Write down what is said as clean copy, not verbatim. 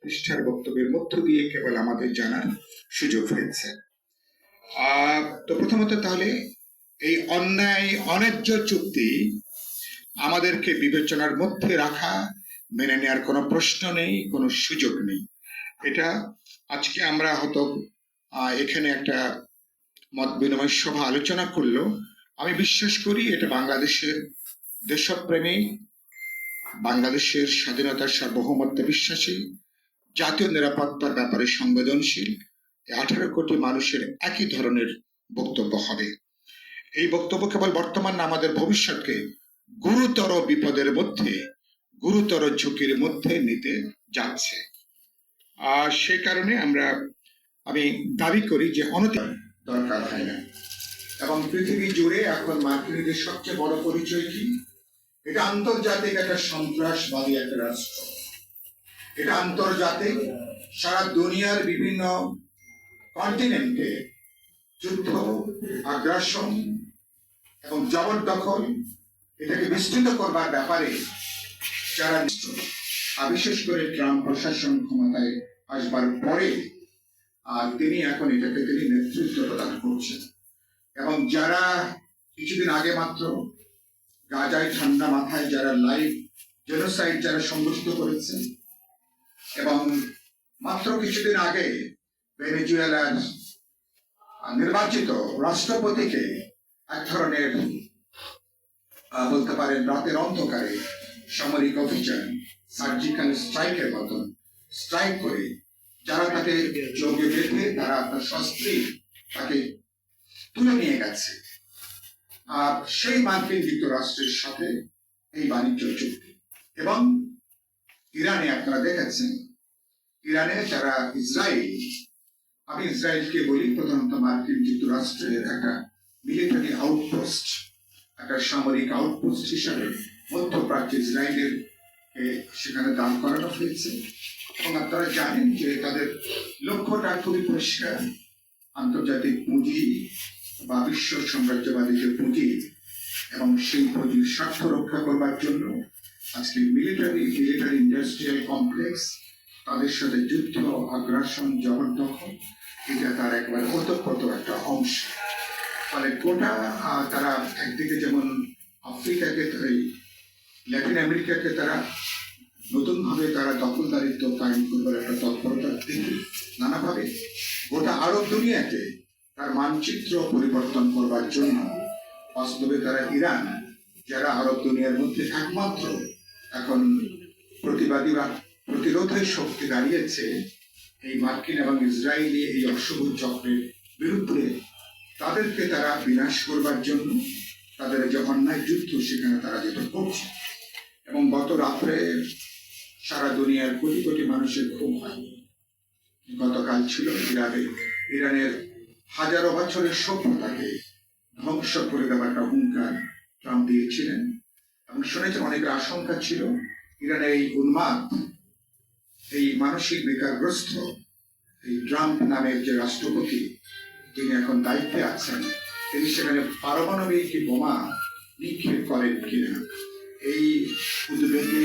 পৃষ্ঠার বক্তব্যের মধ্য দিয়ে কেবল আমাদের জানার সুযোগ হয়েছে। তো প্রথমত তাহলে এই অন্যায় অন্যায্য চুক্তি আমাদেরকে বিবেচনার মধ্যে রাখা, মেনে নেওয়ার কোনো প্রশ্ন নেই, কোনো সুযোগ নেই। এটা আজকে আমরা হয়তো এখানে একটা মত বিনিময় সভা আলোচনা করলো, আমি বিশ্বাস করি এটা বাংলাদেশের দেশপ্রেমী, বাংলাদেশের স্বাধীনতার সার্বভৌমত্ব বিশ্বাসী, জাতীয় নিরাপত্তার ব্যাপারে সংবেদনশীল 18 কোটি মানুষের একই ধরনের বক্তব্য হবে। এই বক্তব্য কেবল বর্তমান না, আমাদের ভবিষ্যৎকে গুরুতর বিপদের মধ্যে, গুরুতর ঝুঁকির মধ্যে নিতে যাচ্ছে। আর সে কারণে আমি দাবি করি যে অনতি দরকার হয় না। এবং পৃথিবী জুড়ে এখন মার্কিনীদের সবচেয়ে বড় পরিচয় কি? এটা আন্তর্জাতিক একটা সন্ত্রাসবাদী একটা রাষ্ট্র। এটা আন্তর্জাতিক, সারা দুনিয়ার বিভিন্ন কন্টিনেন্টে যুদ্ধ, আগ্রাসন এবং জবরদখল এটাকে বিস্তৃত করবার ব্যাপারে যারা, বিশেষ করে ট্রাম্প প্রশাসন ক্ষমতায় আসবার পরে তিনি এখন এটাকে নেতৃত্ব প্রদান করছেন। এবং যারা কিছুদিন আগে মাত্র গাজায় ঠান্ডা মাথায় যারা লাইভ জেনোসাইড যারা সংগঠিত করেছেন, এবং মাত্র কিছুদিন আগে ভেনেজুয়েলার নির্বাচিত রাষ্ট্রপতিকে এক ধরনের বলতে পারেন রাতের অন্ধকারে সামরিক অভিযান, সার্জিক্যাল স্ট্রাইকের মতন স্ট্রাইক করে যারা তাকে যোগে বেঁধে তারা তার শস্ত্রে তাকে তুলে নিয়ে গেছে। আর সেই মার্কিন যুক্তরাষ্ট্রের সাথে এই বাণিজ্য চুক্তি, এবং ইরানে আপনারা দেখেছেন, ইরানে যারা ইসরায়েল, আমি ইসরায়েলকে বলি প্রধানত মার্কিন যুক্তরাষ্ট্রের একটা মিলিটারি আউটপোস্ট, একটা সামরিক আউটপোস্ট হিসাবে মধ্যপ্রাচ্যে ইসরায়েলের সেখানে দান করানো হয়েছে। এবং আপনারা জানেন যে তাদের লক্ষ্যটা খুবই পরিষ্কার, আন্তর্জাতিক পুঁজি বা বিশ্ব সাম্রাজ্যবাদী যে পুঁজি, এবং সেই পুঁজির স্বার্থ রক্ষা করবার জন্য আজকে মিলিটারি ইন্ডাস্ট্রিয়াল কমপ্লেক্স, তাদের সাথে যুদ্ধ, আগ্রাসন, জবরদখল, এটা তার একবার ওতপ্রোত একটা অংশ। ফলে গোটা তারা একদিকে যেমন আফ্রিকাকে, ল্যাটিন আমেরিকাকে তারা নতুনভাবে তারা দখলদারিত্ব কায়েম করবার একটা তৎপরতা দেখি নানাভাবে, গোটা আরব দুনিয়াকে তার মানচিত্র পরিবর্তন করবার জন্য বাস্তবে তারা ইরান, যারা আরব দুনিয়ার মধ্যে একমাত্র এখন প্রতিবাদী বা প্রতিরোধের শক্তি দাঁড়িয়েছে এই মার্কিন এবং ইসরায়েলি এই অশুভ চক্রের বিরুদ্ধে, তাদেরকে তারা বিনাশ করবার জন্য তাদের যে অন্যায় যুদ্ধ সেখানে তারা যেটা করছে। এবং গত রাত্রে সারা দুনিয়ার কোটি কোটি মানুষের ঘুম হয়নি। গতকাল ছিল ইরানের হাজারো বছরের সভ্যতাকে ধ্বংস করে দেওয়ার একটা হুঙ্কার ট্রাম্প দিয়েছিলেন। এবং শুনেছেন অনেকের আশঙ্কা ছিল ইরানের এই উন্মাদ, এই মানসিক বিকারগ্রস্ত এই ট্রাম্প নামের যে রাষ্ট্রপতি, তিনি এখন দায়িত্বে আছেন, তিনি সেখানে পারমাণবিক বোমা নিক্ষেপ করেন কিনা এই উদ্বেগে